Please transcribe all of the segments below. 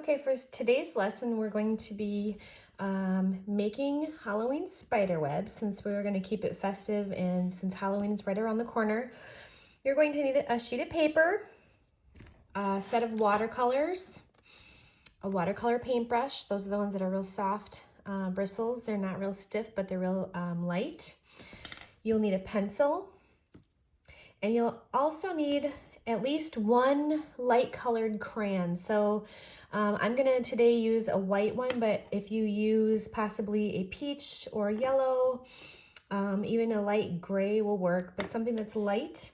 Okay, for today's lesson, we're going to be making Halloween spider webs since we're going to keep it festive and since Halloween is right around the corner. You're going to need a sheet of paper, a set of watercolors, a watercolor paintbrush. Those are the ones that are real soft bristles. They're not real stiff, but they're real light. You'll need a pencil, and you'll also need at least one light colored crayon. So I'm gonna today use a white one, but if you use possibly a peach or a yellow, even a light gray will work, but something that's light.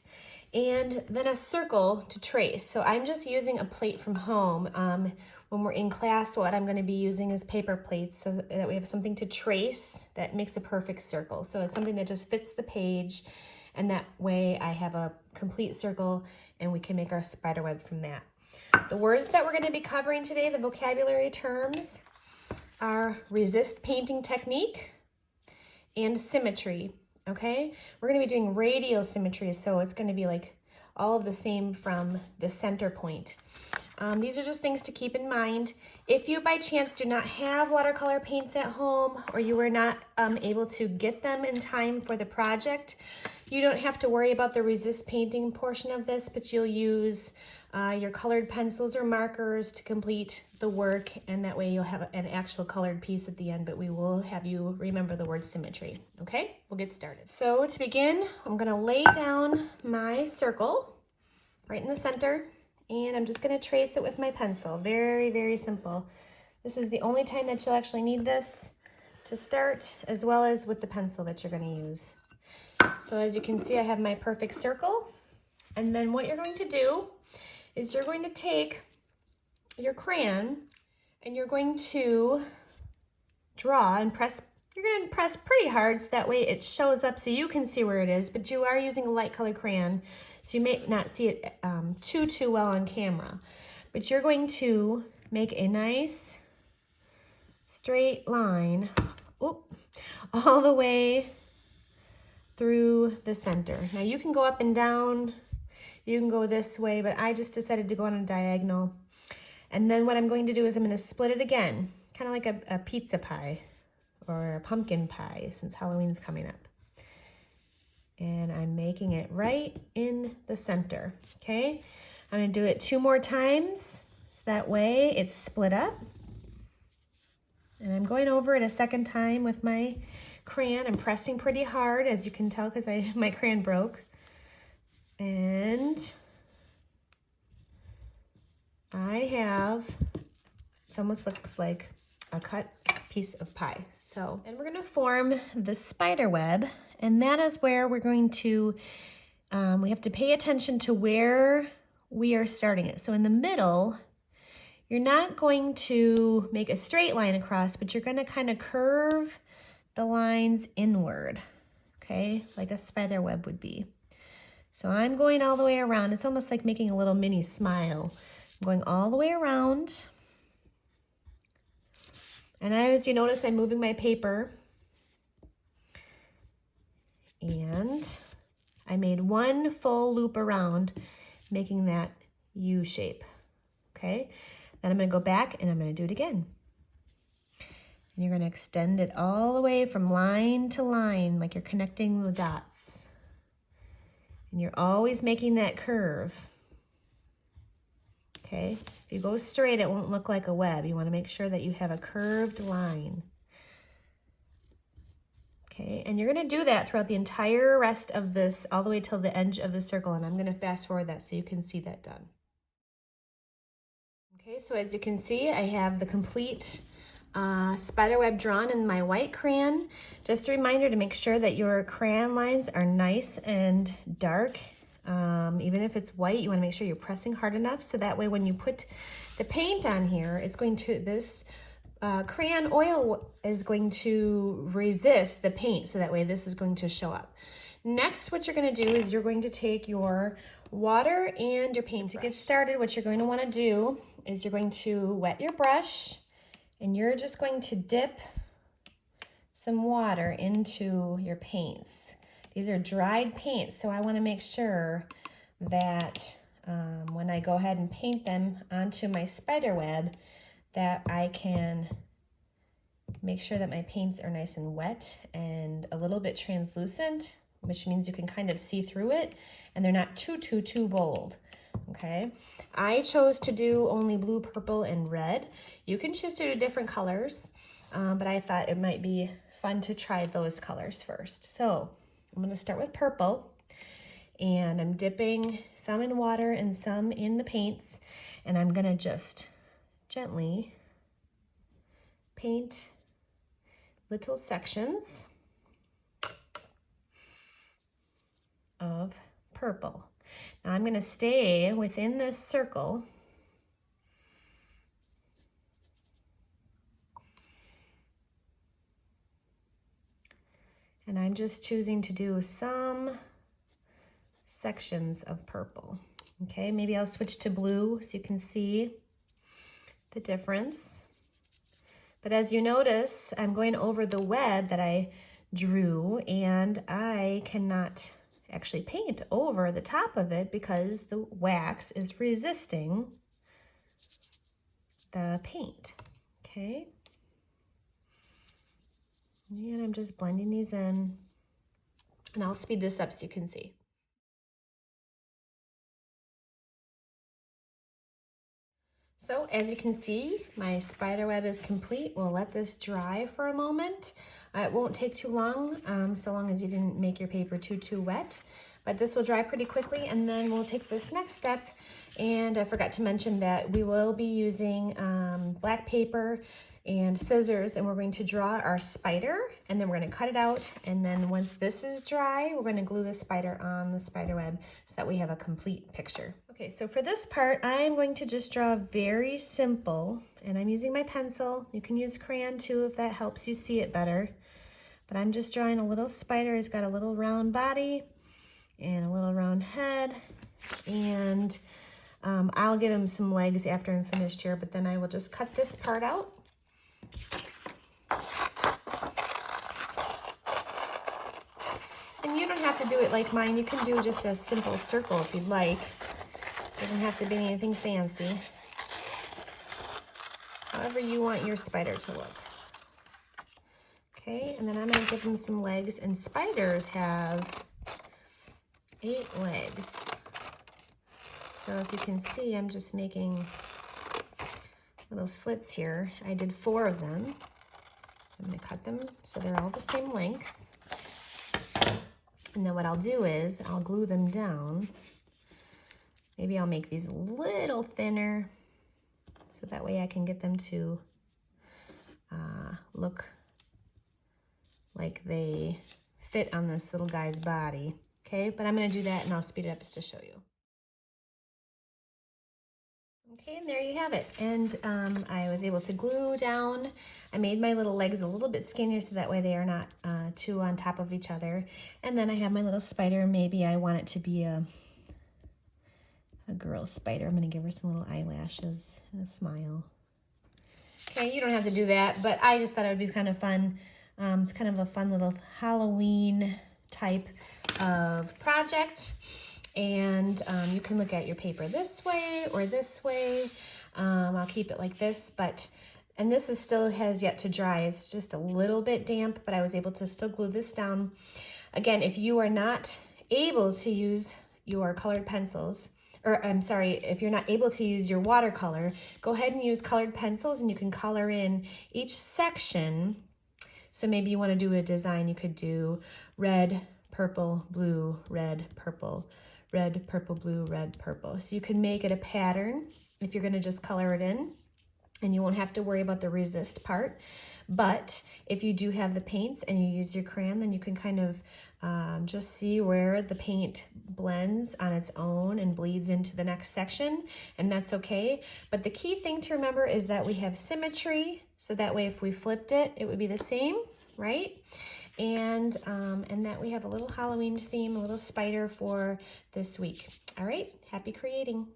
And then a circle to trace. So I'm just using a plate from home. When we're in class, what I'm gonna be using is paper plates so that we have something to trace that makes a perfect circle. So it's something that just fits the page, and that way I have a complete circle and we can make our spider web from that. The words that we're going to be covering today, the vocabulary terms, are resist painting technique and symmetry, okay? We're going to be doing radial symmetry, so it's going to be like all of the same from the center point. These are just things to keep in mind. If you by chance do not have watercolor paints at home, or you were not able to get them in time for the project, you don't have to worry about the resist painting portion of this, but you'll use your colored pencils or markers to complete the work, and that way you'll have an actual colored piece at the end, but we will have you remember the word symmetry, okay? We'll get started. So to begin, I'm gonna lay down my circle right in the center, and I'm just gonna trace it with my pencil. Very, very simple. This is the only time that you'll actually need this to start, as well as with the pencil that you're gonna use. So as you can see, I have my perfect circle. And then what you're going to do is you're going to take your crayon and you're going to draw and press. You're going to press pretty hard so that way it shows up so you can see where it is, but you are using a light colored crayon, so you may not see it too well on camera. But you're going to make a nice straight line all the way through the center. Now you can go up and down, you can go this way, but I just decided to go on a diagonal. And then what I'm going to do is I'm going to split it again, kind of like a pizza pie or a pumpkin pie, since Halloween's coming up. And I'm making it right in the center, okay? I'm going to do it 2 more times, so that way it's split up. And I'm going over it a second time with my crayon. I'm pressing pretty hard, as you can tell, because my crayon broke. And I have, it almost looks like a cut piece of pie. So, and we're gonna form the spider web, and that is where we're going to, we have to pay attention to where we are starting it. So in the middle, you're not going to make a straight line across, but you're gonna kind of curve the lines inward, okay? Like a spider web would be. So I'm going all the way around. It's almost like making a little mini smile. I'm going all the way around. And as you notice, I'm moving my paper. And I made 1 full loop around, making that U shape, okay? Then I'm gonna go back and I'm gonna do it again. And you're gonna extend it all the way from line to line, like you're connecting the dots. And you're always making that curve, okay? If you go straight, it won't look like a web. You wanna make sure that you have a curved line. Okay, and you're gonna do that throughout the entire rest of this, all the way till the edge of the circle, and I'm gonna fast forward that so you can see that done. Okay, so as you can see, I have the complete spider web drawn in my white crayon. Just a reminder to make sure that your crayon lines are nice and dark. Even if it's white, you want to make sure you're pressing hard enough so that way when you put the paint on here, it's going to, this crayon oil is going to resist the paint, so that way this is going to show up. Next, what you're going to do is you're going to take your water and your paint. To get started, what you're going to want to do is you're going to wet your brush, and you're just going to dip some water into your paints. These are dried paints, so I want to make sure that when I go ahead and paint them onto my spider web, that I can make sure that my paints are nice and wet and a little bit translucent, which means you can kind of see through it, and they're not too bold. Okay, I chose to do only blue, purple, and red. You can choose to do different colors, but I thought it might be fun to try those colors first. So I'm going to start with purple, and I'm dipping some in water and some in the paints, and I'm going to just gently paint little sections of purple. Now I'm going to stay within this circle and I'm just choosing to do some sections of purple. Okay, maybe I'll switch to blue so you can see the difference. But as you notice, I'm going over the web that I drew, and I cannot actually paint over the top of it because the wax is resisting the paint. Okay, and I'm just blending these in, and I'll speed this up so you can see. So as you can see, my spider web is complete. We'll let this dry for a moment. It won't take too long, so long as you didn't make your paper too wet. But this will dry pretty quickly, and then we'll take this next step. And I forgot to mention that we will be using black paper and scissors, and we're going to draw our spider, and then we're going to cut it out. And then once this is dry, we're going to glue the spider on the spider web so that we have a complete picture. Okay, so for this part, I'm going to just draw very simple, and I'm using my pencil. You can use crayon too if that helps you see it better. But I'm just drawing a little spider. He's got a little round body and a little round head, and I'll give him some legs after I'm finished here, but then I will just cut this part out. And you don't have to do it like mine. You can do just a simple circle if you'd like. Doesn't have to be anything fancy. However you want your spider to look. Okay, and then I'm going to give him some legs, and spiders have 8 legs. So if you can see, I'm just making little slits here. I did 4 of them. I'm going to cut them so they're all the same length. And then what I'll do is I'll glue them down. Maybe I'll make these a little thinner so that way I can get them to look like they fit on this little guy's body. Okay, but I'm going to do that and I'll speed it up just to show you. Okay, and there you have it. And I was able to glue down. I made my little legs a little bit skinnier so that way they are not too on top of each other. And then I have my little spider. Maybe I want it to be a girl spider. I'm going to give her some little eyelashes and a smile. Okay, you don't have to do that, but I just thought it would be kind of fun. It's kind of a fun little Halloween type of project. And you can look at your paper this way or this way. I'll keep it like this, and this is still has yet to dry. It's just a little bit damp, but I was able to still glue this down. Again, if you are not able to use your colored pencils, or I'm sorry, if you're not able to use your watercolor, go ahead and use colored pencils, and you can color in each section. So maybe you want to do a design. You could do red, purple, blue, red, purple, red, purple, blue, red, purple. So you can make it a pattern if you're going to just color it in, and you won't have to worry about the resist part. But if you do have the paints and you use your crayon, then you can kind of just see where the paint blends on its own and bleeds into the next section, and that's okay. But the key thing to remember is that we have symmetry, so that way if we flipped it, it would be the same, right? And that we have a little Halloween theme, a little spider for this week. All right, happy creating.